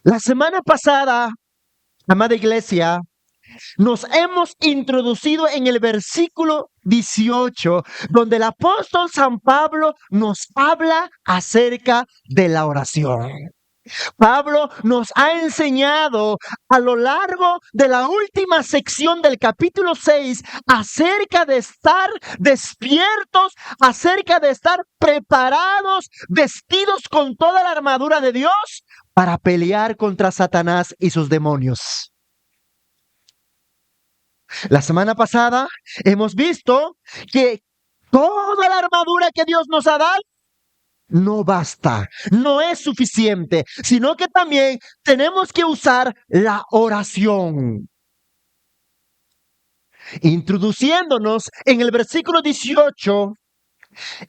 La semana pasada, amada iglesia, nos hemos introducido en el versículo 18, donde el apóstol San Pablo nos habla acerca de la oración. Pablo nos ha enseñado a lo largo de la última sección del capítulo 6 acerca de estar despiertos, acerca de estar preparados, vestidos con toda la armadura de Dios para pelear contra Satanás y sus demonios. La semana pasada hemos visto que toda la armadura que Dios nos ha dado no basta, no es suficiente, sino que también tenemos que usar la oración. Introduciéndonos en el versículo 18,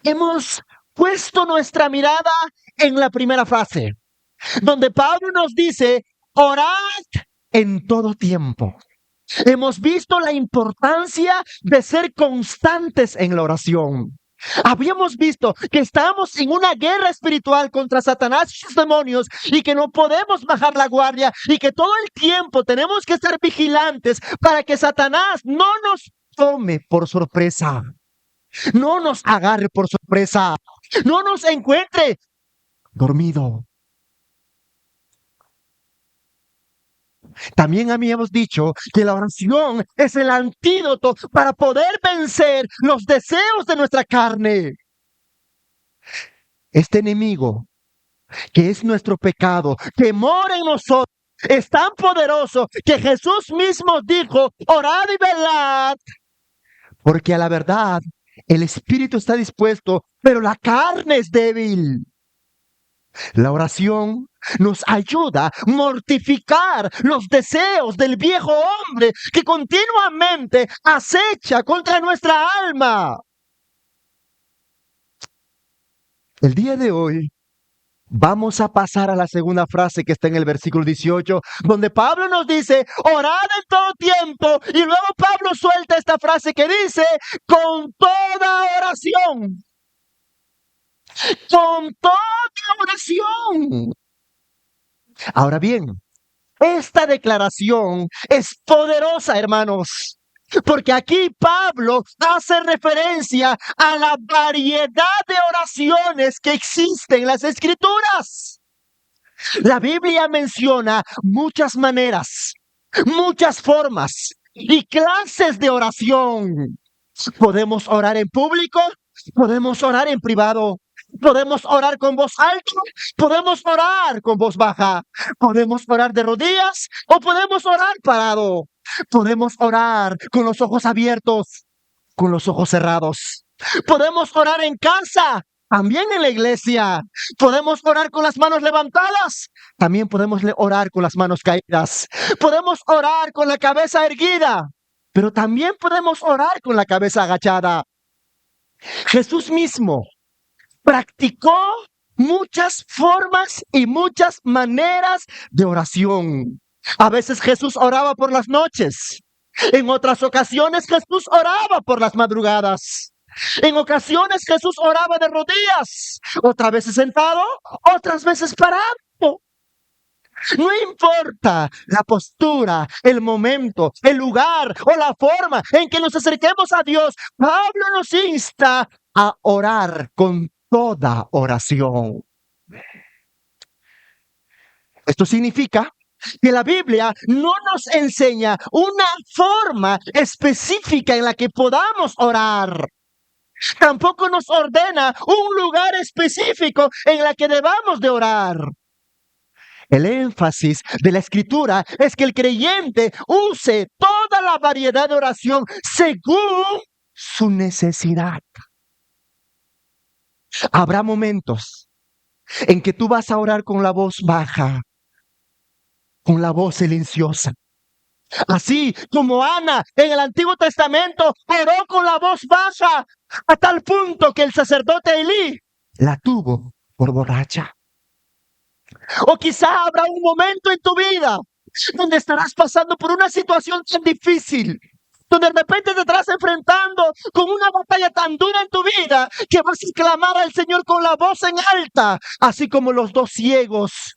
hemos puesto nuestra mirada en la primera frase, donde Pablo nos dice, orad en todo tiempo. Hemos visto la importancia de ser constantes en la oración. Habíamos visto que estamos en una guerra espiritual contra Satanás y sus demonios y que no podemos bajar la guardia y que todo el tiempo tenemos que estar vigilantes para que Satanás no nos tome por sorpresa, no nos agarre por sorpresa, no nos encuentre dormido. También habíamos dicho que la oración es el antídoto para poder vencer los deseos de nuestra carne. Este enemigo, que es nuestro pecado, que mora en nosotros, es tan poderoso que Jesús mismo dijo, orad y velad, porque a la verdad el espíritu está dispuesto, pero la carne es débil. La oración nos ayuda a mortificar los deseos del viejo hombre que continuamente acecha contra nuestra alma. El día de hoy vamos a pasar a la segunda frase que está en el versículo 18, donde Pablo nos dice, orad en todo tiempo, y luego Pablo suelta esta frase que dice, con toda oración. Con toda oración. Ahora bien, esta declaración es poderosa, hermanos, porque aquí Pablo hace referencia a la variedad de oraciones que existen en las Escrituras. La Biblia menciona muchas maneras, muchas formas y clases de oración. Podemos orar en público, podemos orar en privado. Podemos orar con voz alta, podemos orar con voz baja, podemos orar de rodillas o podemos orar parado. Podemos orar con los ojos abiertos, con los ojos cerrados. Podemos orar en casa, también en la iglesia. Podemos orar con las manos levantadas, también podemos orar con las manos caídas. Podemos orar con la cabeza erguida, pero también podemos orar con la cabeza agachada. Jesús mismo practicó muchas formas y muchas maneras de oración. A veces Jesús oraba por las noches. En otras ocasiones Jesús oraba por las madrugadas. En ocasiones Jesús oraba de rodillas. Otras veces sentado, otras veces parado. No importa la postura, el momento, el lugar o la forma en que nos acerquemos a Dios, Pablo nos insta a orar con toda oración. Esto significa que la Biblia no nos enseña una forma específica en la que podamos orar. Tampoco nos ordena un lugar específico en la que debamos de orar. El énfasis de la Escritura es que el creyente use toda la variedad de oración según su necesidad. Habrá momentos en que tú vas a orar con la voz baja, con la voz silenciosa. Así como Ana en el Antiguo Testamento oró con la voz baja a tal punto que el sacerdote Elí la tuvo por borracha. O quizá habrá un momento en tu vida donde estarás pasando por una situación tan difícil, donde de repente te estarás enfrentando con una batalla tan dura en tu vida que vas a clamar al Señor con la voz en alta, así como los dos ciegos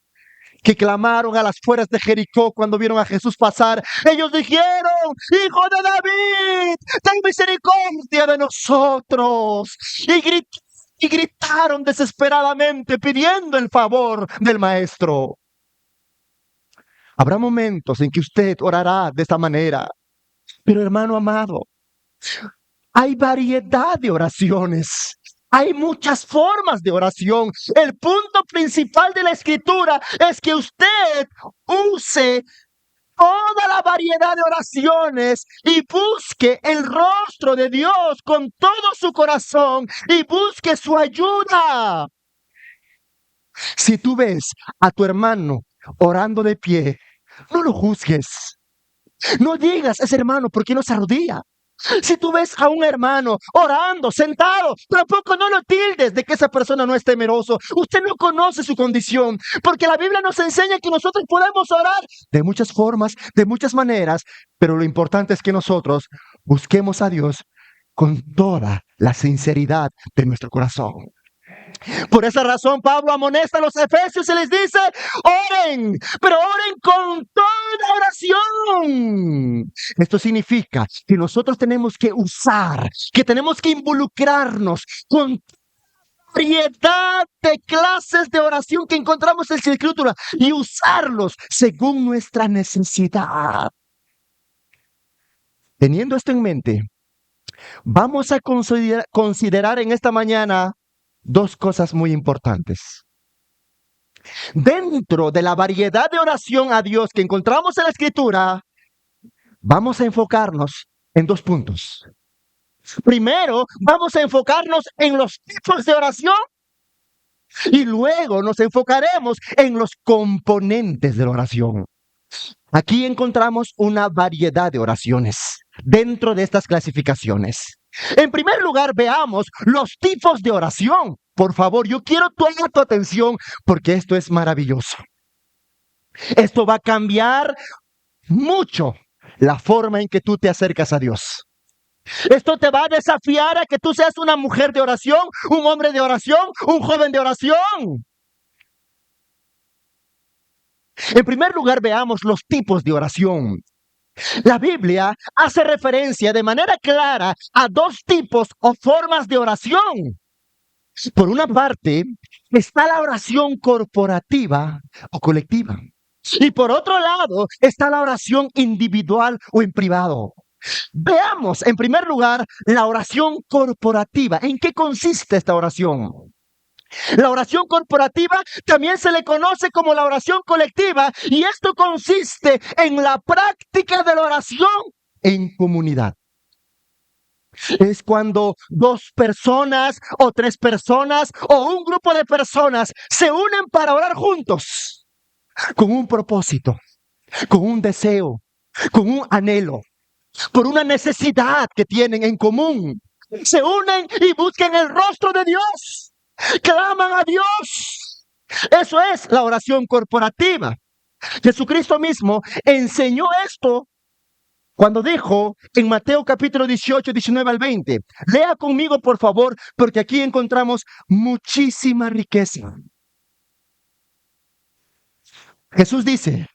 que clamaron a las puertas de Jericó cuando vieron a Jesús pasar. Ellos dijeron: Hijo de David, ten misericordia de nosotros. Y gritaron desesperadamente pidiendo el favor del Maestro. Habrá momentos en que usted orará de esta manera, pero hermano amado, hay variedad de oraciones. Hay muchas formas de oración. El punto principal de la Escritura es que usted use toda la variedad de oraciones y busque el rostro de Dios con todo su corazón y busque su ayuda. Si tú ves a tu hermano orando de pie, no lo juzgues. No digas: ese hermano, ¿por qué no se arrodilla? Si tú ves a un hermano orando, sentado, tampoco no lo tildes de que esa persona no es temeroso. Usted no conoce su condición, porque la Biblia nos enseña que nosotros podemos orar de muchas formas, de muchas maneras, pero lo importante es que nosotros busquemos a Dios con toda la sinceridad de nuestro corazón. Por esa razón, Pablo amonesta a los efesios y les dice: oren, pero oren con toda oración. Esto significa que nosotros tenemos que usar, que tenemos que involucrarnos con variedad de clases de oración que encontramos en la Escritura y usarlos según nuestra necesidad. Teniendo esto en mente, vamos a considerar en esta mañana dos cosas muy importantes. Dentro de la variedad de oración a Dios que encontramos en la Escritura, vamos a enfocarnos en dos puntos. Primero, vamos a enfocarnos en los tipos de oración y luego nos enfocaremos en los componentes de la oración. Aquí encontramos una variedad de oraciones dentro de estas clasificaciones. En primer lugar, veamos los tipos de oración. Por favor, yo quiero toda tu atención porque esto es maravilloso. Esto va a cambiar mucho la forma en que tú te acercas a Dios. Esto te va a desafiar a que tú seas una mujer de oración, un hombre de oración, un joven de oración. En primer lugar, veamos los tipos de oración. La Biblia hace referencia de manera clara a dos tipos o formas de oración. Por una parte, está la oración corporativa o colectiva. Y por otro lado, está la oración individual o en privado. Veamos, en primer lugar, la oración corporativa. ¿En qué consiste esta oración? La oración corporativa también se le conoce como la oración colectiva, y esto consiste en la práctica de la oración en comunidad. Es cuando dos personas o tres personas o un grupo de personas se unen para orar juntos, con un propósito, con un deseo, con un anhelo, por una necesidad que tienen en común. Se unen y buscan el rostro de Dios. Claman a Dios. Eso es la oración corporativa. Jesucristo mismo enseñó esto cuando dijo en Mateo capítulo 18, 19 al 20. Lea conmigo, por favor, porque aquí encontramos muchísima riqueza. Jesús dice: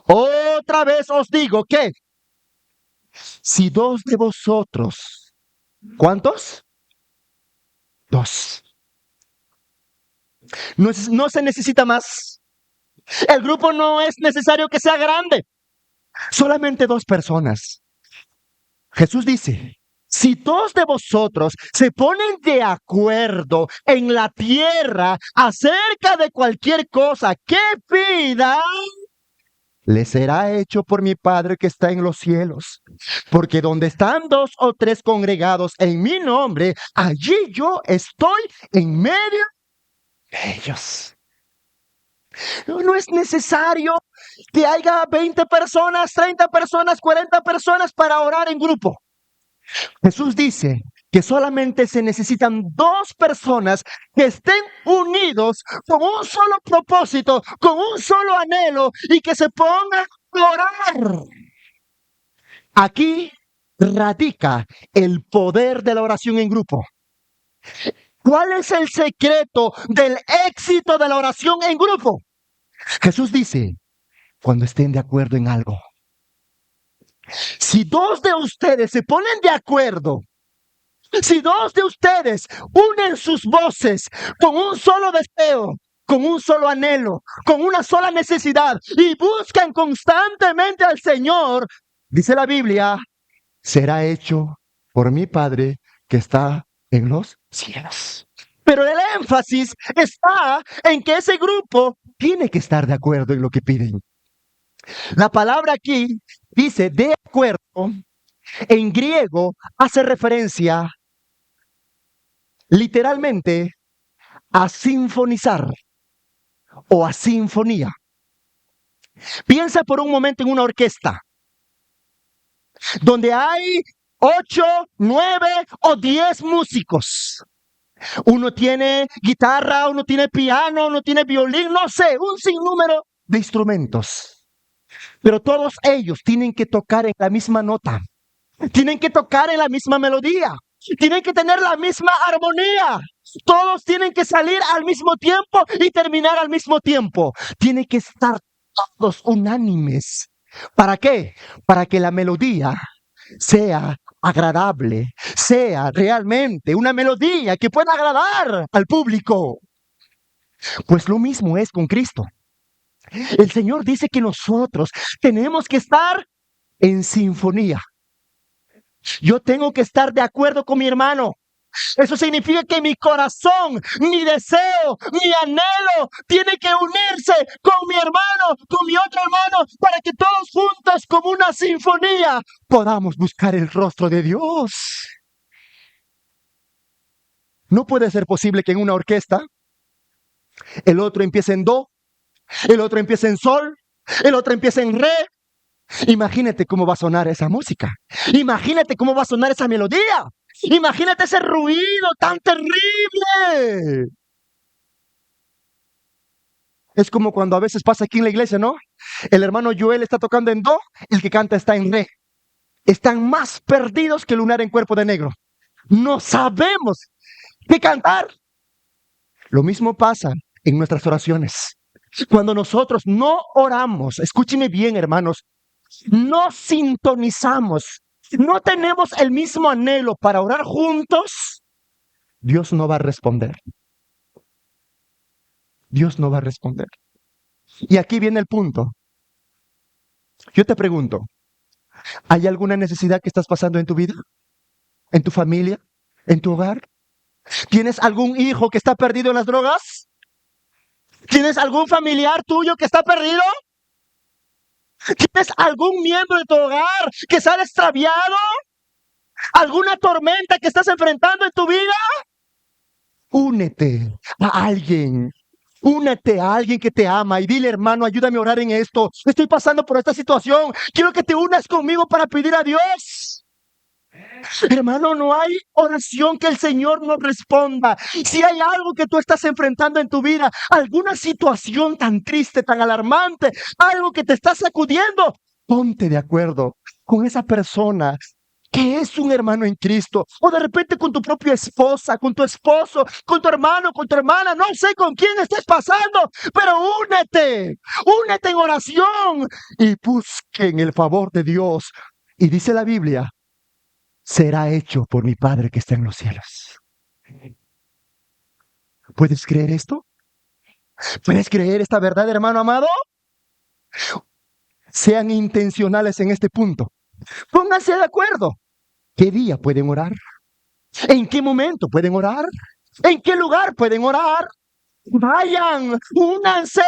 otra vez os digo que si dos de vosotros, ¿cuántos? Dos. No se necesita más. El grupo no es necesario que sea grande. Solamente dos personas. Jesús dice: si dos de vosotros se ponen de acuerdo en la tierra acerca de cualquier cosa que pidan, le será hecho por mi Padre que está en los cielos. Porque donde están dos o tres congregados en mi nombre, allí yo estoy en medio de ellos. No es necesario que haya 20 personas, 30 personas, 40 personas para orar en grupo. Jesús dice que solamente se necesitan dos personas que estén unidos con un solo propósito, con un solo anhelo y que se pongan a orar. Aquí radica el poder de la oración en grupo. ¿Cuál es el secreto del éxito de la oración en grupo? Jesús dice, cuando estén de acuerdo en algo, si dos de ustedes se ponen de acuerdo, si dos de ustedes unen sus voces con un solo deseo, con un solo anhelo, con una sola necesidad y buscan constantemente al Señor, dice la Biblia, será hecho por mi Padre que está en los cielos. Pero el énfasis está en que ese grupo tiene que estar de acuerdo en lo que piden. La palabra aquí dice de acuerdo, en griego hace referencia literalmente a sinfonizar o a sinfonía. Piensa por un momento en una orquesta donde hay 8, 9 o 10 músicos. Uno tiene guitarra, uno tiene piano, uno tiene violín, no sé, un sinnúmero de instrumentos. Pero todos ellos tienen que tocar en la misma nota, tienen que tocar en la misma melodía, tienen que tener la misma armonía. Todos tienen que salir al mismo tiempo y terminar al mismo tiempo. Tienen que estar todos unánimes. ¿Para qué? Para que la melodía sea agradable, sea realmente una melodía que pueda agradar al público. Pues lo mismo es con Cristo. El Señor dice que nosotros tenemos que estar en sinfonía. Yo tengo que estar de acuerdo con mi hermano. Eso significa que mi corazón, mi deseo, mi anhelo tiene que unirse con mi hermano, con mi otro hermano, para que todos juntos, como una sinfonía, podamos buscar el rostro de Dios. No puede ser posible que en una orquesta el otro empiece en do, el otro empiece en sol, el otro empiece en re. Imagínate cómo va a sonar esa música. Imagínate cómo va a sonar esa melodía. Imagínate ese ruido tan terrible. Es como cuando a veces pasa aquí en la iglesia, ¿no? El hermano Joel está tocando en do, el que canta está en re. Están más perdidos que lunar en cuerpo de negro. No sabemos qué cantar. Lo mismo pasa en nuestras oraciones. Cuando nosotros no oramos, escúcheme bien, hermanos, no sintonizamos, no tenemos el mismo anhelo para orar juntos, Dios no va a responder. Dios no va a responder. Y aquí viene el punto. Yo te pregunto, ¿hay alguna necesidad que estás pasando en tu vida? ¿En tu familia? ¿En tu hogar? ¿Tienes algún hijo que está perdido en las drogas? ¿Tienes algún familiar tuyo que está perdido? ¿Tienes algún miembro de tu hogar que se ha extraviado? ¿Alguna tormenta que estás enfrentando en tu vida? Únete a alguien. Únete a alguien que te ama y dile, hermano, ayúdame a orar en esto. Estoy pasando por esta situación. Quiero que te unas conmigo para pedir a Dios. Hermano, no hay oración que el Señor no responda. Si hay algo que tú estás enfrentando en tu vida, alguna situación tan triste, tan alarmante, algo que te está sacudiendo, ponte de acuerdo con esa persona que es un hermano en Cristo, o de repente con tu propia esposa, con tu esposo, con tu hermano, con tu hermana, no sé con quién estés pasando, pero únete en oración y busquen el favor de Dios. Y dice la Biblia, será hecho por mi Padre que está en los cielos. ¿Puedes creer esto? ¿Puedes creer esta verdad, hermano amado? Sean intencionales en este punto. Pónganse de acuerdo. ¿Qué día pueden orar? ¿En qué momento pueden orar? ¿En qué lugar pueden orar? Vayan, únanse.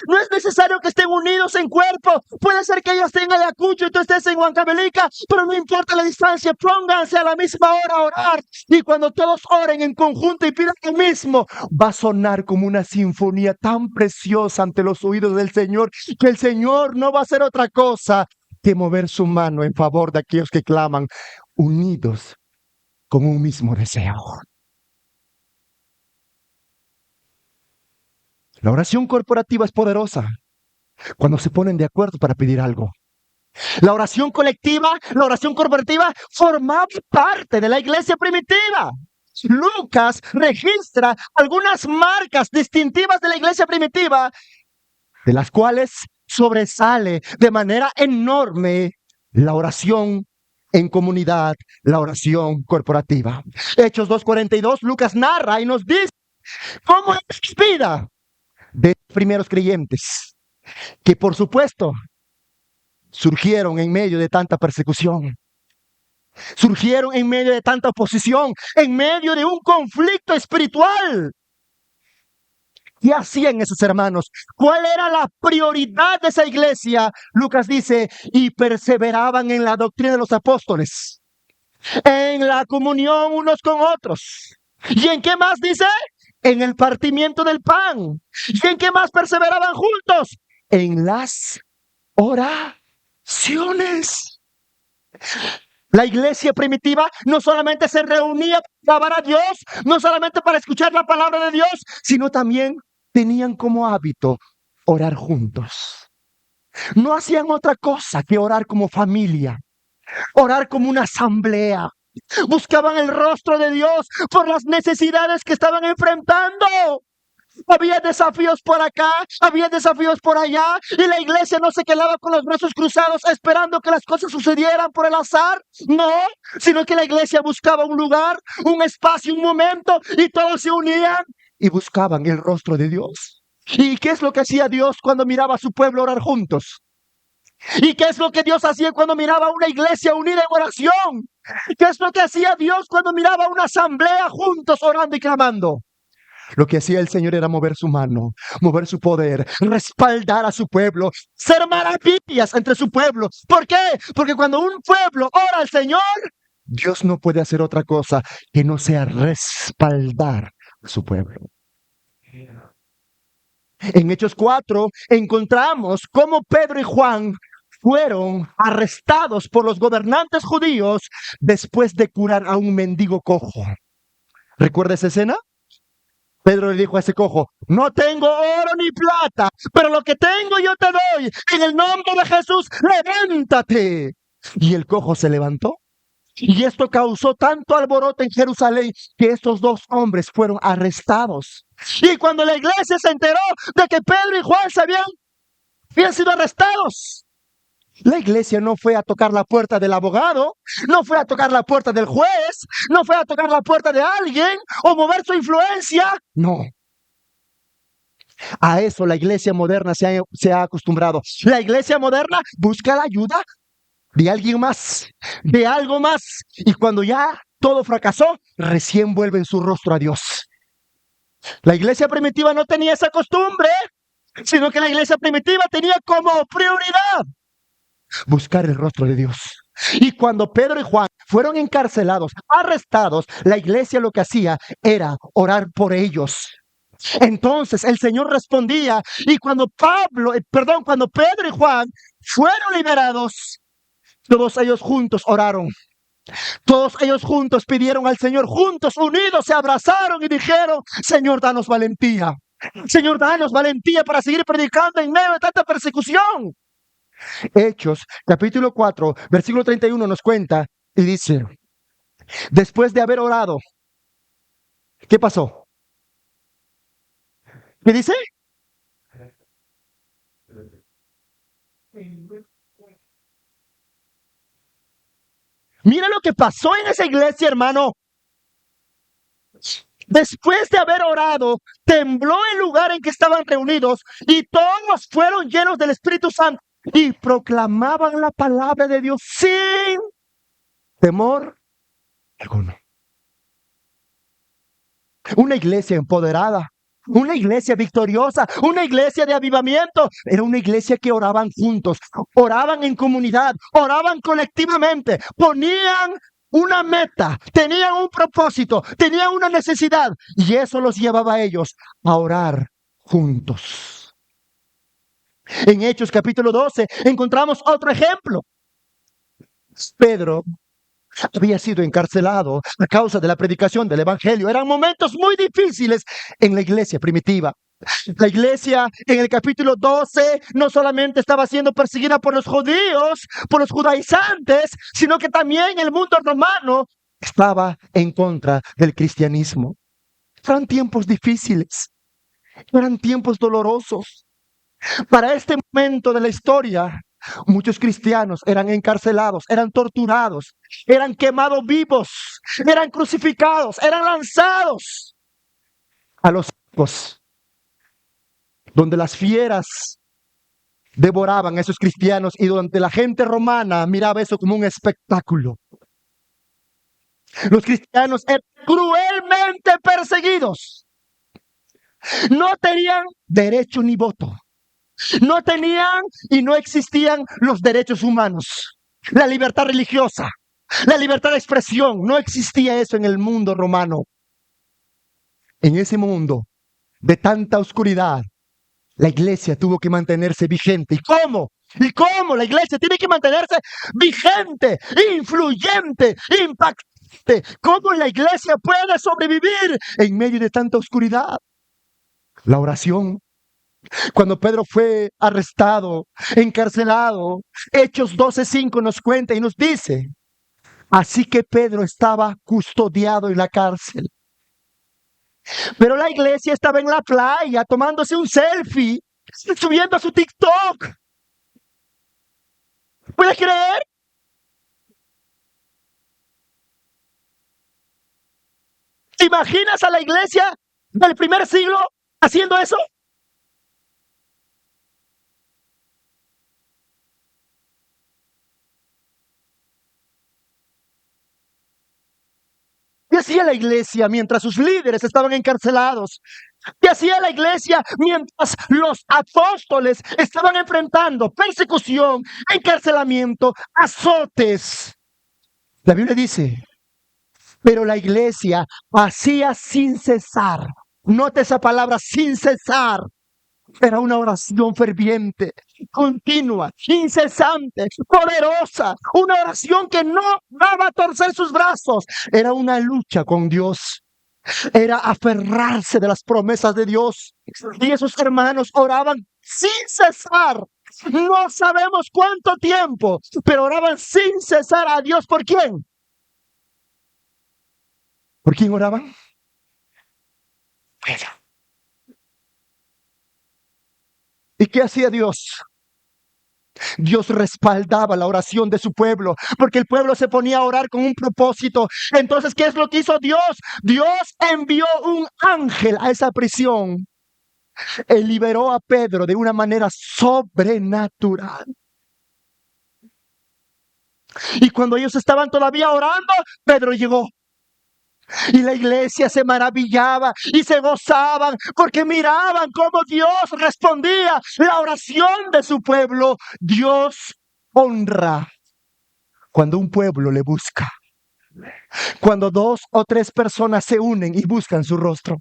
No es necesario que estén unidos en cuerpo. Puede ser que ellos estén en Ayacucho y tú estés en Huancavelica, pero no importa la distancia, pónganse a la misma hora a orar. Y cuando todos oren en conjunto y pidan lo mismo, va a sonar como una sinfonía tan preciosa ante los oídos del Señor, que el Señor no va a hacer otra cosa que mover su mano en favor de aquellos que claman, unidos con un mismo deseo. La oración corporativa es poderosa cuando se ponen de acuerdo para pedir algo. La oración colectiva, la oración corporativa formaba parte de la iglesia primitiva. Lucas registra algunas marcas distintivas de la iglesia primitiva de las cuales sobresale de manera enorme la oración en comunidad, la oración corporativa. Hechos 2:42, Lucas narra y nos dice cómo es la vida de los primeros creyentes, que por supuesto surgieron en medio de tanta persecución, surgieron en medio de tanta oposición, en medio de un conflicto espiritual. ¿Qué hacían esos hermanos? ¿Cuál era la prioridad de esa iglesia? Lucas dice, y perseveraban en la doctrina de los apóstoles, en la comunión unos con otros. ¿Y en qué más dice? En el partimiento del pan. ¿Y en qué más perseveraban juntos? En las oraciones. La iglesia primitiva no solamente se reunía para alabar a Dios, no solamente para escuchar la palabra de Dios, sino también tenían como hábito orar juntos. No hacían otra cosa que orar como familia, orar como una asamblea. Buscaban el rostro de Dios por las necesidades que estaban enfrentando. Había desafíos por acá, había desafíos por allá, y la iglesia no se quedaba con los brazos cruzados esperando que las cosas sucedieran por el azar, no, sino que la iglesia buscaba un lugar, un espacio, un momento, y todos se unían y buscaban el rostro de Dios. ¿Y qué es lo que hacía Dios cuando miraba a su pueblo orar juntos? ¿Y qué es lo que Dios hacía cuando miraba a una iglesia unida en oración? ¿Qué es lo que hacía Dios cuando miraba a una asamblea juntos orando y clamando? Lo que hacía el Señor era mover su mano, mover su poder, respaldar a su pueblo, ser maravillas entre su pueblo. ¿Por qué? Porque cuando un pueblo ora al Señor, Dios no puede hacer otra cosa que no sea respaldar a su pueblo. En Hechos 4 encontramos cómo Pedro y Juan fueron arrestados por los gobernantes judíos después de curar a un mendigo cojo. ¿Recuerda esa escena? Pedro le dijo a ese cojo, no tengo oro ni plata, pero lo que tengo yo te doy. En el nombre de Jesús, levántate. Y el cojo se levantó. Y esto causó tanto alboroto en Jerusalén que estos dos hombres fueron arrestados. Y cuando la iglesia se enteró de que Pedro y Juan habían sido arrestados, la iglesia no fue a tocar la puerta del abogado, no fue a tocar la puerta del juez, no fue a tocar la puerta de alguien o mover su influencia. No. A eso la iglesia moderna se ha acostumbrado. La iglesia moderna busca la ayuda de alguien más, de algo más. Y cuando ya todo fracasó, recién vuelven su rostro a Dios. La iglesia primitiva no tenía esa costumbre, sino que la iglesia primitiva tenía como prioridad buscar el rostro de Dios. Y cuando Pedro y Juan fueron encarcelados, arrestados, la iglesia lo que hacía era orar por ellos. Entonces el Señor respondía, y cuando Pedro y Juan fueron liberados, todos ellos juntos oraron. Todos ellos juntos pidieron al Señor, juntos, unidos, se abrazaron y dijeron, Señor, danos valentía. Señor, danos valentía para seguir predicando en medio de tanta persecución. Hechos, capítulo 4, versículo 31 nos cuenta y dice, después de haber orado, ¿qué pasó? ¿Qué dice? Mira lo que pasó en esa iglesia, hermano. Después de haber orado, tembló el lugar en que estaban reunidos y todos fueron llenos del Espíritu Santo y proclamaban la palabra de Dios sin temor alguno. Una iglesia empoderada, una iglesia victoriosa, una iglesia de avivamiento. Era una iglesia que oraban juntos, oraban en comunidad, oraban colectivamente, ponían una meta, tenían un propósito, tenían una necesidad, y eso los llevaba a ellos a orar juntos. En Hechos capítulo 12 encontramos otro ejemplo. Pedro había sido encarcelado a causa de la predicación del evangelio. Eran momentos muy difíciles en la iglesia primitiva. La iglesia en el capítulo 12 no solamente estaba siendo perseguida por los judíos, por los judaizantes, sino que también el mundo romano estaba en contra del cristianismo. Eran tiempos difíciles, eran tiempos dolorosos. Para este momento de la historia, muchos cristianos eran encarcelados, eran torturados, eran quemados vivos, eran crucificados, eran lanzados a los campos, donde las fieras devoraban a esos cristianos y donde la gente romana miraba eso como un espectáculo. Los cristianos eran cruelmente perseguidos. No tenían derecho ni voto. No tenían y no existían los derechos humanos, la libertad religiosa, la libertad de expresión. No existía eso en el mundo romano. En ese mundo de tanta oscuridad, la iglesia tuvo que mantenerse vigente. ¿Y cómo? ¿Y cómo la iglesia tiene que mantenerse vigente, influyente, impactante? ¿Cómo la iglesia puede sobrevivir en medio de tanta oscuridad? La oración. Cuando Pedro fue arrestado, encarcelado, Hechos 12:5 nos cuenta y nos dice, así que Pedro estaba custodiado en la cárcel. Pero la iglesia estaba en la playa tomándose un selfie, subiendo a su TikTok. ¿Puedes creer? ¿Te imaginas a la iglesia del primer siglo haciendo eso? ¿Qué hacía la iglesia mientras sus líderes estaban encarcelados? ¿Qué hacía la iglesia mientras los apóstoles estaban enfrentando persecución, encarcelamiento, azotes? La Biblia dice, pero la iglesia hacía sin cesar. Note esa palabra, sin cesar. Era una oración ferviente, continua, incesante, poderosa. Una oración que no daba a torcer sus brazos. Era una lucha con Dios. Era aferrarse de las promesas de Dios. Y esos hermanos oraban sin cesar. No sabemos cuánto tiempo, pero oraban sin cesar a Dios. ¿Por quién? ¿Por quién oraban? Pedro. ¿Y qué hacía Dios? Dios respaldaba la oración de su pueblo, porque el pueblo se ponía a orar con un propósito. Entonces, ¿qué es lo que hizo Dios? Dios envió un ángel a esa prisión. Él liberó a Pedro de una manera sobrenatural. Y cuando ellos estaban todavía orando, Pedro llegó. Y la iglesia se maravillaba y se gozaban porque miraban cómo Dios respondía la oración de su pueblo. Dios honra cuando un pueblo le busca. Cuando 2 o 3 personas se unen y buscan su rostro.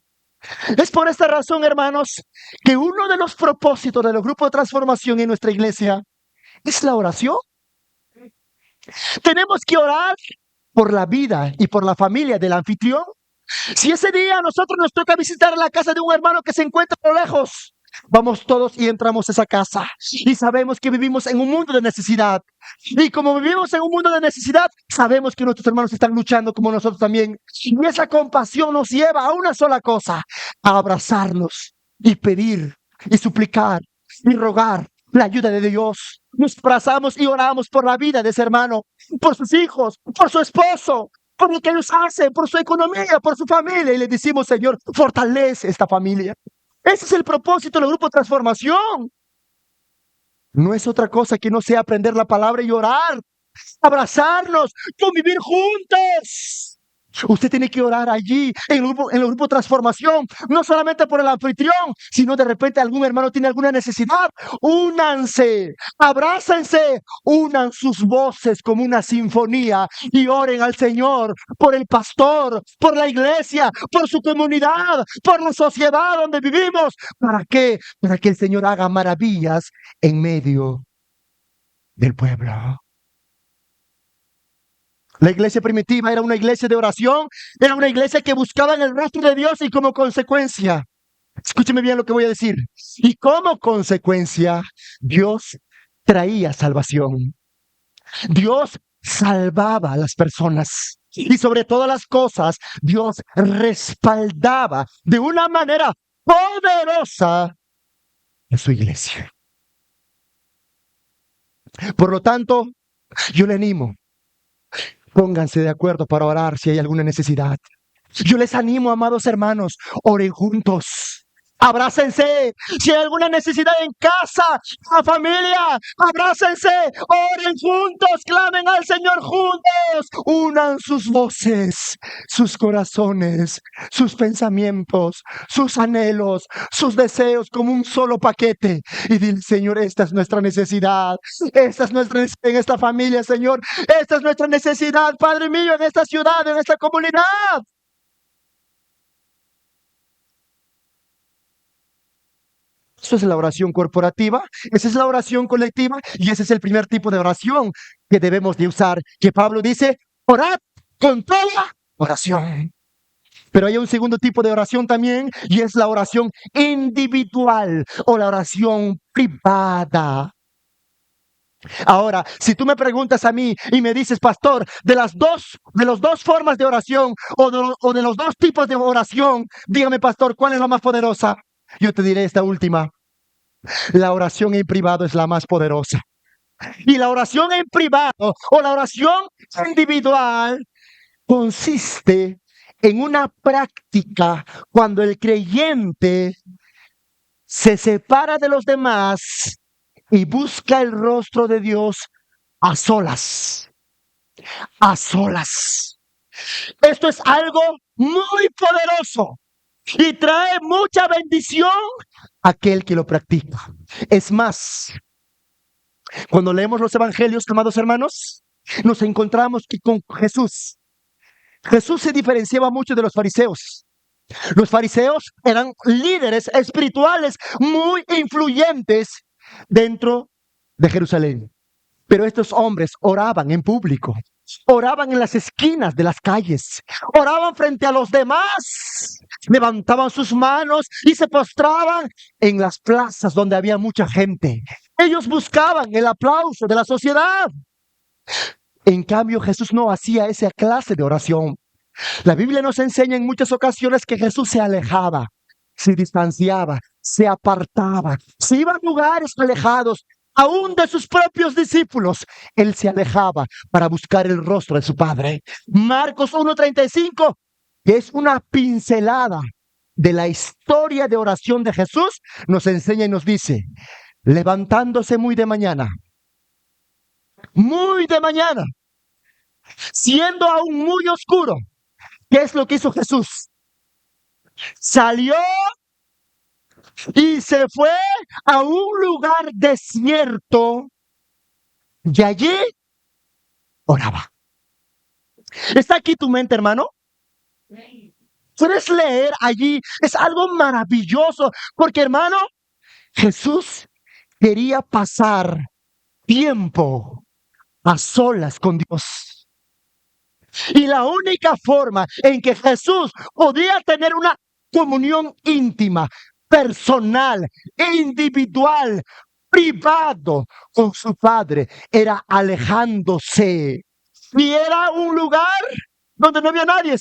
Es por esta razón, hermanos, que uno de los propósitos de los grupos de transformación en nuestra iglesia es la oración. Tenemos que orar por la vida y por la familia del anfitrión. Si ese día a nosotros nos toca visitar la casa de un hermano que se encuentra a lo lejos, vamos todos y entramos a esa casa. Y sabemos que vivimos en un mundo de necesidad. Y como vivimos en un mundo de necesidad, sabemos que nuestros hermanos están luchando como nosotros también. Y esa compasión nos lleva a una sola cosa, a abrazarnos y pedir y suplicar y rogar la ayuda de Dios. Nos abrazamos y oramos por la vida de ese hermano, por sus hijos, por su esposo, por lo que ellos hacen, por su economía, por su familia. Y le decimos, Señor, fortalece esta familia. Ese es el propósito del grupo de transformación. No es otra cosa que no sea aprender la palabra y orar, abrazarnos, convivir juntos. Usted tiene que orar allí, en el grupo de transformación, no solamente por el anfitrión, sino de repente algún hermano tiene alguna necesidad. Únanse, abrácense, unan sus voces como una sinfonía y oren al Señor por el pastor, por la iglesia, por su comunidad, por la sociedad donde vivimos. ¿Para qué? Para que el Señor haga maravillas en medio del pueblo. La iglesia primitiva era una iglesia de oración, era una iglesia que buscaba en el rostro de Dios y como consecuencia, escúcheme bien lo que voy a decir, y como consecuencia, Dios traía salvación. Dios salvaba a las personas y sobre todas las cosas, Dios respaldaba de una manera poderosa en su iglesia. Por lo tanto, yo le animo, pónganse de acuerdo para orar si hay alguna necesidad. Yo les animo, amados hermanos, oren juntos. Abrácense. Si hay alguna necesidad en casa, la familia, abrácense, oren juntos, clamen al Señor juntos, unan sus voces, sus corazones, sus pensamientos, sus anhelos, sus deseos como un solo paquete. Y dile, Señor, esta es nuestra necesidad, esta es nuestra necesidad en esta familia, Señor, esta es nuestra necesidad, Padre mío, en esta ciudad, en esta comunidad. Eso es la oración corporativa, esa es la oración colectiva y ese es el primer tipo de oración que debemos de usar, que Pablo dice, orad con toda oración. Pero hay un segundo tipo de oración también y es la oración individual o la oración privada. Ahora, si tú me preguntas a mí y me dices, pastor, de las dos formas de oración o de los dos tipos de oración, dígame, pastor, ¿cuál es la más poderosa? Yo te diré esta última. La oración en privado es la más poderosa. Y la oración en privado o la oración individual consiste en una práctica cuando el creyente se separa de los demás y busca el rostro de Dios a solas. A solas. Esto es algo muy poderoso y trae mucha bendición a aquel que lo practica. Es más, cuando leemos los evangelios, amados hermanos, nos encontramos que con Jesús se diferenciaba mucho de los fariseos. Los fariseos eran líderes espirituales muy influyentes dentro de Jerusalén. Pero estos hombres oraban en público, oraban en las esquinas de las calles, oraban frente a los demás, levantaban sus manos y se postraban en las plazas donde había mucha gente. Ellos buscaban el aplauso de la sociedad. En cambio, Jesús no hacía esa clase de oración. La Biblia nos enseña en muchas ocasiones que Jesús se alejaba, se distanciaba, se apartaba, se iba a lugares alejados, aún de sus propios discípulos. Él se alejaba para buscar el rostro de su Padre. Marcos 1:35, que es una pincelada de la historia de oración de Jesús, nos enseña y nos dice, levantándose muy de mañana, siendo aún muy oscuro, ¿qué es lo que hizo Jesús? Salió y se fue a un lugar desierto y allí oraba. ¿Está aquí tu mente, hermano? Puedes leer allí, es algo maravilloso, porque hermano, Jesús quería pasar tiempo a solas con Dios. Y la única forma en que Jesús podía tener una comunión íntima, personal, individual, privado con su Padre, era alejándose. Y era un lugar donde no había nadie,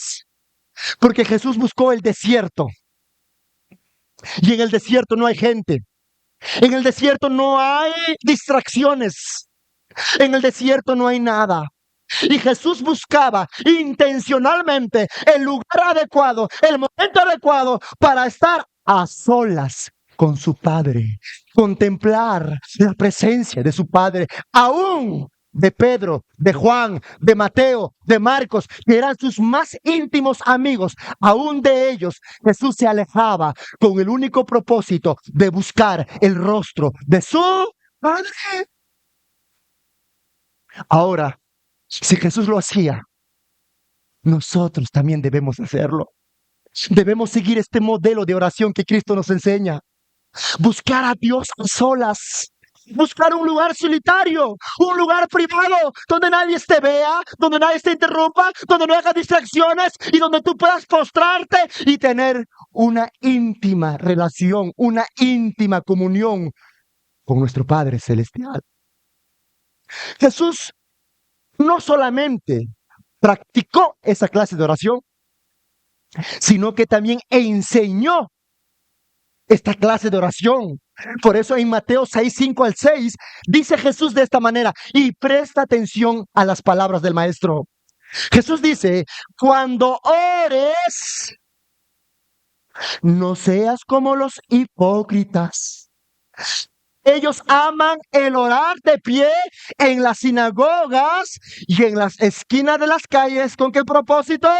porque Jesús buscó el desierto. Y en el desierto no hay gente. En el desierto no hay distracciones. En el desierto no hay nada. Y Jesús buscaba intencionalmente el lugar adecuado, el momento adecuado para estar a solas con su Padre, contemplar la presencia de su Padre, aún de Pedro, de Juan, de Mateo, de Marcos, que eran sus más íntimos amigos. Aún de ellos Jesús se alejaba con el único propósito de buscar el rostro de su Padre. Ahora, si Jesús lo hacía, nosotros también debemos hacerlo. Debemos seguir este modelo de oración que Cristo nos enseña. Buscar a Dios a solas. Buscar un lugar solitario, un lugar privado, donde nadie te vea, donde nadie te interrumpa, donde no haya distracciones y donde tú puedas postrarte y tener una íntima relación, una íntima comunión con nuestro Padre Celestial. Jesús no solamente practicó esa clase de oración, sino que también enseñó esta clase de oración Por eso en Mateo 6, 5 al 6, dice Jesús de esta manera, y presta atención a las palabras del Maestro. Jesús dice, cuando ores, no seas como los hipócritas. Ellos aman el orar de pie en las sinagogas y en las esquinas de las calles. ¿Con qué propósito?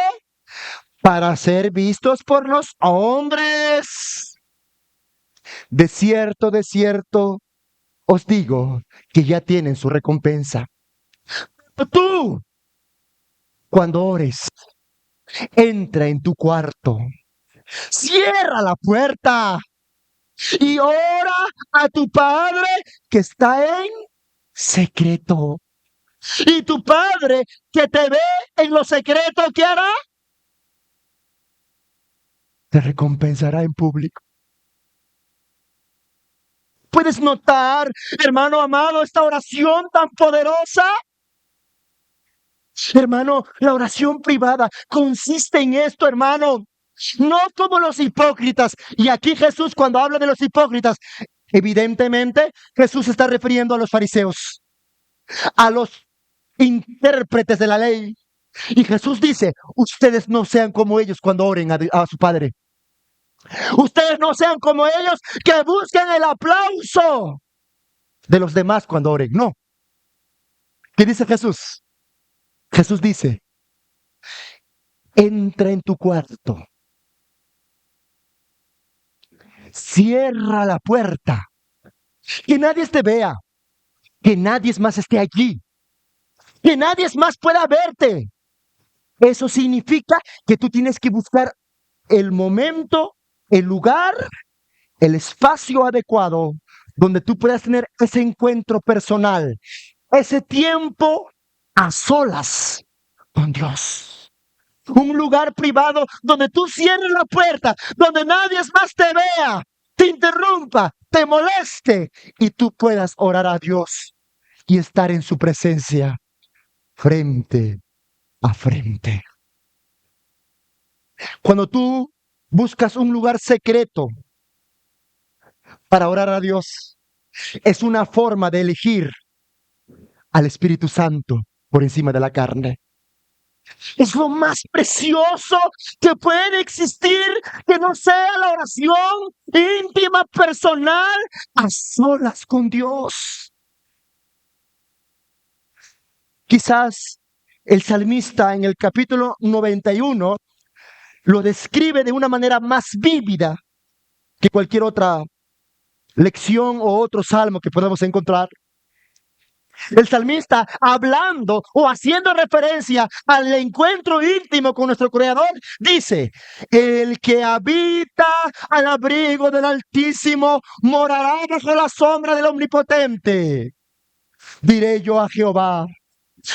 Para ser vistos por los hombres. De cierto, os digo que ya tienen su recompensa. Tú, cuando ores, entra en tu cuarto, cierra la puerta y ora a tu Padre que está en secreto. Y tu Padre que te ve en lo secreto, ¿qué hará? Te recompensará en público. ¿Puedes notar, hermano amado, esta oración tan poderosa? Hermano, la oración privada consiste en esto, hermano. No como los hipócritas. Y aquí Jesús, cuando habla de los hipócritas, evidentemente Jesús se está refiriendo a los fariseos, a los intérpretes de la ley. Y Jesús dice, ustedes no sean como ellos cuando oren a su Padre. Ustedes no sean como ellos que buscan el aplauso de los demás cuando oren. No. ¿Qué dice Jesús? Jesús dice, entra en tu cuarto, cierra la puerta, que nadie te vea, que nadie más esté allí, que nadie más pueda verte. Eso significa que tú tienes que buscar el momento, el lugar, el espacio adecuado donde tú puedas tener ese encuentro personal, ese tiempo a solas con Dios. Un lugar privado donde tú cierres la puerta, donde nadie más te vea, te interrumpa, te moleste y tú puedas orar a Dios y estar en su presencia frente a frente. Cuando tú buscas un lugar secreto para orar a Dios, es una forma de elegir al Espíritu Santo por encima de la carne. Es lo más precioso que puede existir, que no sea la oración íntima, personal, a solas con Dios. Quizás el salmista en el capítulo 91 lo describe de una manera más vívida que cualquier otra lección o otro salmo que podamos encontrar. El salmista, hablando o haciendo referencia al encuentro íntimo con nuestro Creador, dice, el que habita al abrigo del Altísimo morará bajo la sombra del Omnipotente. Diré yo a Jehová,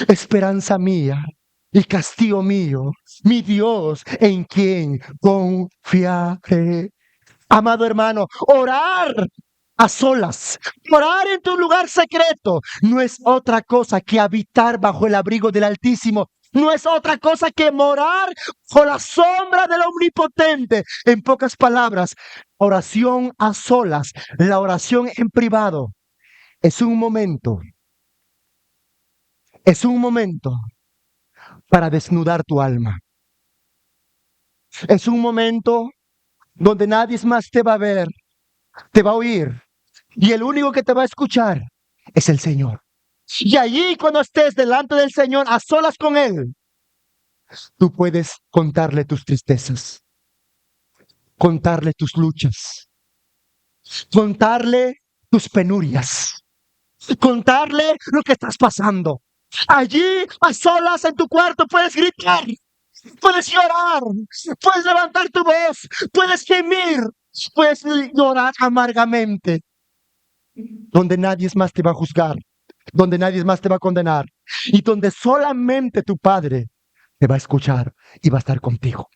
esperanza mía y castillo mío, mi Dios en quien confiaré. Amado hermano, orar a solas, orar en tu lugar secreto, no es otra cosa que habitar bajo el abrigo del Altísimo. No es otra cosa que morar bajo la sombra del Omnipotente. En pocas palabras, oración a solas, la oración en privado, es un momento para desnudar tu alma. Es un momento donde nadie más te va a ver, te va a oír, y el único que te va a escuchar es el Señor. Y allí, cuando estés delante del Señor, a solas con Él, tú puedes contarle tus tristezas, contarle tus luchas, contarle tus penurias, contarle lo que estás pasando. Allí, a solas en tu cuarto, puedes gritar, puedes llorar, puedes levantar tu voz, puedes gemir, puedes llorar amargamente, donde nadie más te va a juzgar, donde nadie más te va a condenar y donde solamente tu Padre te va a escuchar y va a estar contigo.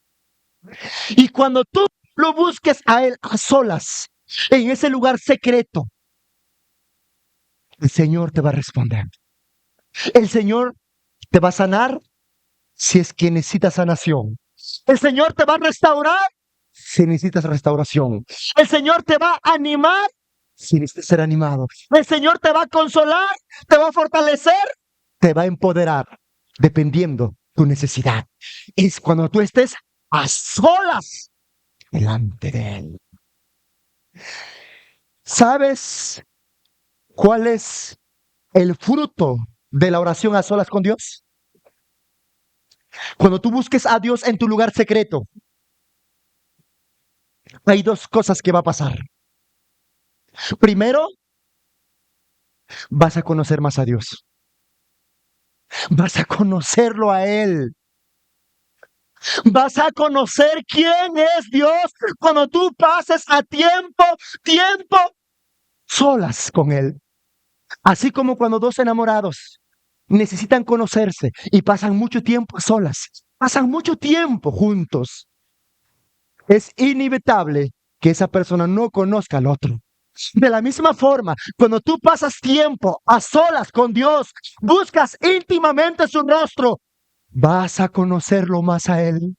Y cuando tú lo busques a Él a solas, en ese lugar secreto, el Señor te va a responder. El Señor te va a sanar si es que necesitas sanación. El Señor te va a restaurar si necesitas restauración. El Señor te va a animar si necesitas ser animado. El Señor te va a consolar, te va a fortalecer, te va a empoderar, dependiendo tu necesidad. Es cuando tú estés a solas delante de Él. ¿Sabes cuál es el fruto de la oración a solas con Dios? Cuando tú busques a Dios en tu lugar secreto, hay dos cosas que va a pasar. Primero, vas a conocer más a Dios. Vas a conocerlo a Él. Vas a conocer quién es Dios cuando tú pases a tiempo solas con Él. Así como cuando dos enamorados necesitan conocerse y pasan mucho tiempo a solas, pasan mucho tiempo juntos. Es inevitable que esa persona no conozca al otro. De la misma forma, cuando tú pasas tiempo a solas con Dios, buscas íntimamente su rostro, vas a conocerlo más a Él.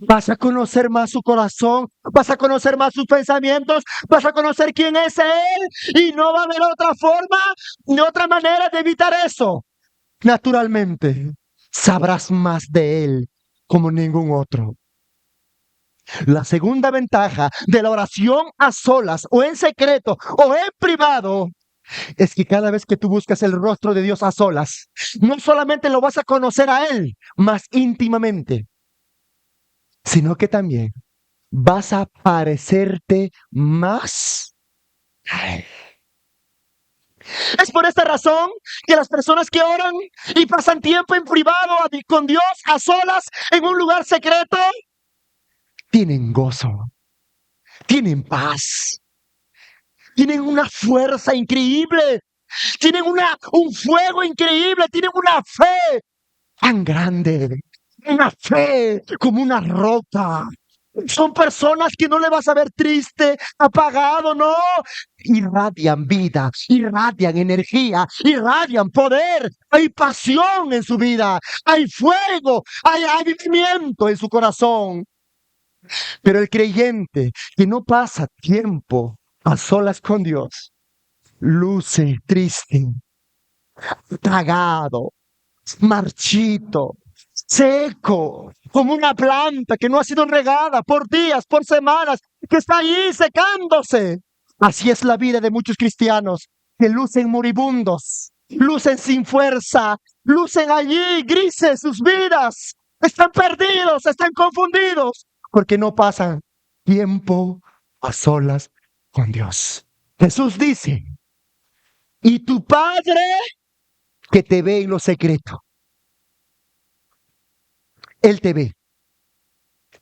Vas a conocer más su corazón, vas a conocer más sus pensamientos, vas a conocer quién es Él y no va a haber otra forma ni otra manera de evitar eso. Naturalmente, sabrás más de Él como ningún otro. La segunda ventaja de la oración a solas o en secreto o en privado es que cada vez que tú buscas el rostro de Dios a solas, no solamente lo vas a conocer a Él más íntimamente, sino que también vas a parecerte más a Él. Es por esta razón que las personas que oran y pasan tiempo en privado con Dios a solas en un lugar secreto, tienen gozo, tienen paz, tienen una fuerza increíble, tienen un fuego increíble, tienen una fe tan grande, una fe como una roca. Son personas que no le vas a ver triste, apagado, no. Irradian vida, irradian energía, irradian poder. Hay pasión en su vida, hay fuego, hay avivamiento en su corazón. Pero el creyente que no pasa tiempo a solas con Dios, luce triste, apagado, marchito, seco, como una planta que no ha sido regada por días, por semanas, que está ahí secándose. Así es la vida de muchos cristianos que lucen moribundos, lucen sin fuerza, lucen allí grises sus vidas. Están perdidos, están confundidos, porque no pasan tiempo a solas con Dios. Jesús dice, y tu Padre que te ve en lo secreto, Él te ve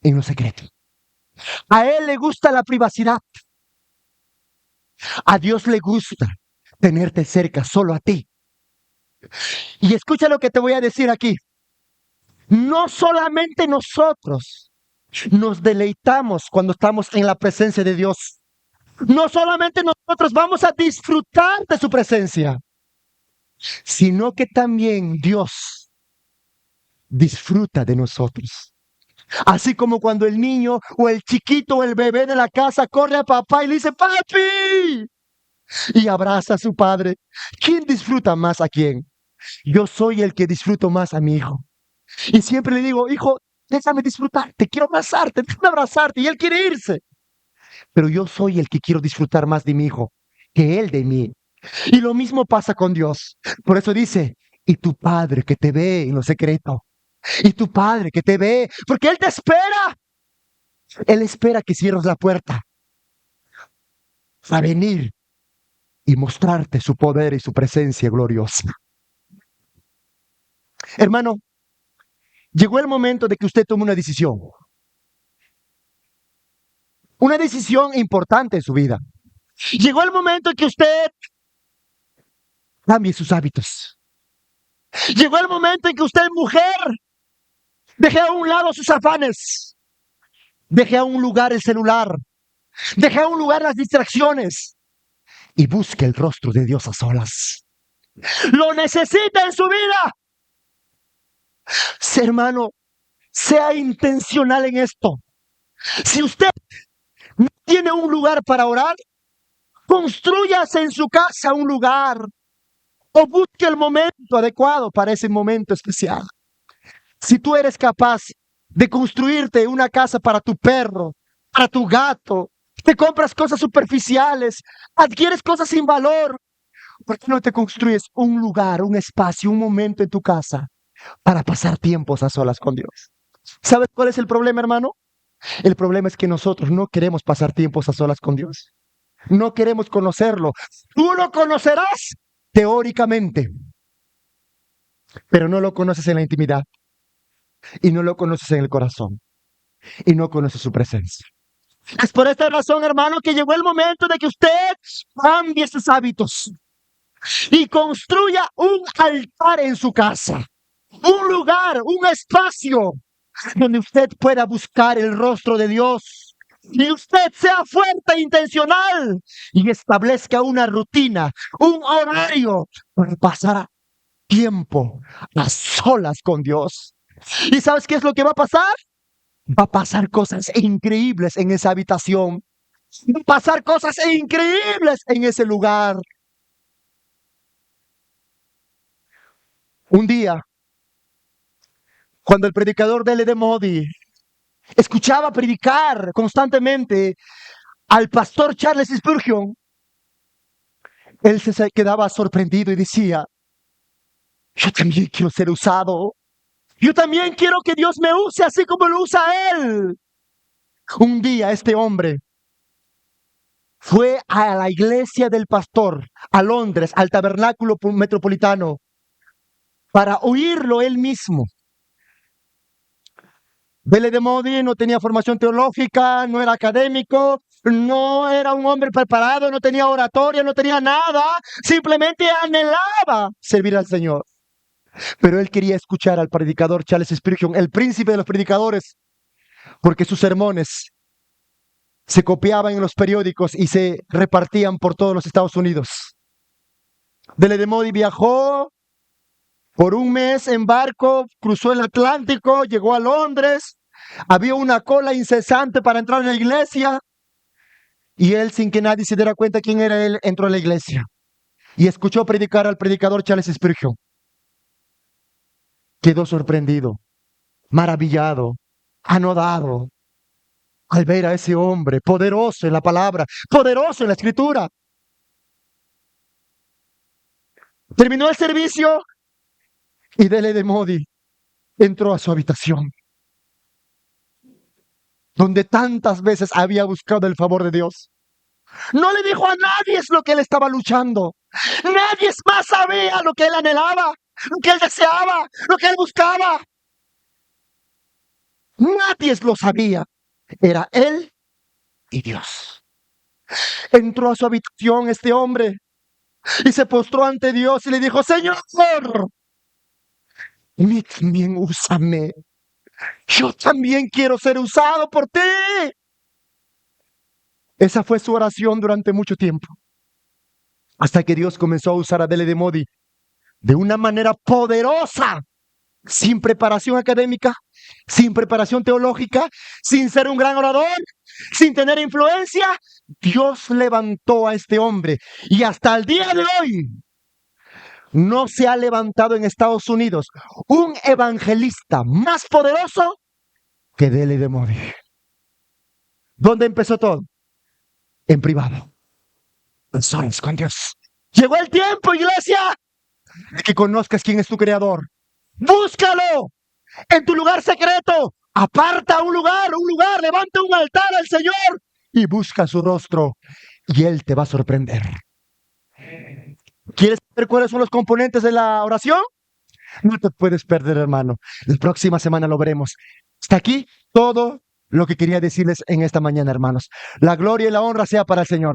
en lo secreto. A Él le gusta la privacidad. A Dios le gusta tenerte cerca, solo a ti. Y escucha lo que te voy a decir aquí. No solamente nosotros nos deleitamos cuando estamos en la presencia de Dios. No solamente nosotros vamos a disfrutar de su presencia, sino que también Dios disfruta de nosotros. Así como cuando el niño o el chiquito o el bebé de la casa corre a papá y le dice, ¡papi! Y abraza a su padre. ¿Quién disfruta más a quién? Yo soy el que disfruto más a mi hijo. Y siempre le digo, hijo, déjame disfrutar, te quiero abrazarte, déjame abrazarte. Y él quiere irse. Pero yo soy el que quiero disfrutar más de mi hijo que él de mí. Y lo mismo pasa con Dios. Por eso dice, y tu Padre que te ve en lo secreto. Y tu Padre que te ve, porque Él te espera. Él espera que cierres la puerta para venir y mostrarte su poder y su presencia gloriosa. Hermano, llegó el momento de que usted tome una decisión. Una decisión importante en su vida. Llegó el momento en que usted cambie sus hábitos. Llegó el momento en que usted, mujer, deje a un lado sus afanes. Deje a un lugar el celular. Deje a un lugar las distracciones. Y busque el rostro de Dios a solas. Lo necesita en su vida. Hermano, sea intencional en esto. Si usted no tiene un lugar para orar, Construyase en su casa un lugar o busque el momento adecuado para ese momento especial. Si tú eres capaz de construirte una casa para tu perro, para tu gato, te compras cosas superficiales, adquieres cosas sin valor, ¿por qué no te construyes un lugar, un espacio, un momento en tu casa para pasar tiempos a solas con Dios? ¿Sabes cuál es el problema, hermano? El problema es que nosotros no queremos pasar tiempos a solas con Dios. No queremos conocerlo. Tú lo conocerás teóricamente, pero no lo conoces en la intimidad y no lo conoces en el corazón y no conoces su presencia. Es por esta razón, hermano, que llegó el momento de que usted cambie sus hábitos y construya un altar en su casa, un lugar, un espacio donde usted pueda buscar el rostro de Dios. Y usted sea fuerte e intencional y establezca una rutina, un horario para pasar tiempo a solas con Dios. ¿Y sabes qué es lo que va a pasar? Va a pasar cosas increíbles en esa habitación. Va a pasar cosas increíbles en ese lugar. Un día, cuando el predicador de L.D. Moody escuchaba predicar constantemente al pastor Charles Spurgeon, él se quedaba sorprendido y decía: yo también quiero ser usado. Yo también quiero que Dios me use así como lo usa él. Un día este hombre fue a la iglesia del pastor, a Londres, al tabernáculo metropolitano, para oírlo él mismo. L.D. Moody no tenía formación teológica, no era académico, no era un hombre preparado, no tenía oratoria, no tenía nada, simplemente anhelaba servir al Señor. Pero él quería escuchar al predicador Charles Spurgeon, el príncipe de los predicadores, porque sus sermones se copiaban en los periódicos y se repartían por todos los Estados Unidos. L.D. Moody viajó por un mes en barco, cruzó el Atlántico, llegó a Londres, había una cola incesante para entrar en la iglesia, y él, sin que nadie se diera cuenta quién era él, entró a la iglesia y escuchó predicar al predicador Charles Spurgeon. Quedó sorprendido, maravillado, anodado al ver a ese hombre poderoso en la palabra, poderoso en la escritura. Terminó el servicio y L.D. Moody entró a su habitación, donde tantas veces había buscado el favor de Dios. No le dijo a nadie es lo que él estaba luchando. Nadie más sabía lo que él anhelaba, lo que él deseaba, lo que él buscaba. Nadie lo sabía. Era él y Dios. Entró a su habitación este hombre y se postró ante Dios y le dijo: Señor, a mí también úsame. Yo también quiero ser usado por ti. Esa fue su oración durante mucho tiempo, hasta que Dios comenzó a usar a L.D. Moody de una manera poderosa, sin preparación académica, sin preparación teológica, sin ser un gran orador, sin tener influencia. Dios levantó a este hombre y hasta el día de hoy no se ha levantado en Estados Unidos un evangelista más poderoso que L.D. Moody. ¿Dónde empezó todo? En privado, en solas con Dios. Llegó el tiempo, iglesia, de que conozcas quién es tu creador. Búscalo en tu lugar secreto. Aparta un lugar, levanta un altar al Señor y busca su rostro y Él te va a sorprender. ¿Quieres saber cuáles son los componentes de la oración? No te puedes perder, hermano. La próxima semana lo veremos. Hasta aquí todo lo que quería decirles en esta mañana, hermanos. La gloria y la honra sea para el Señor.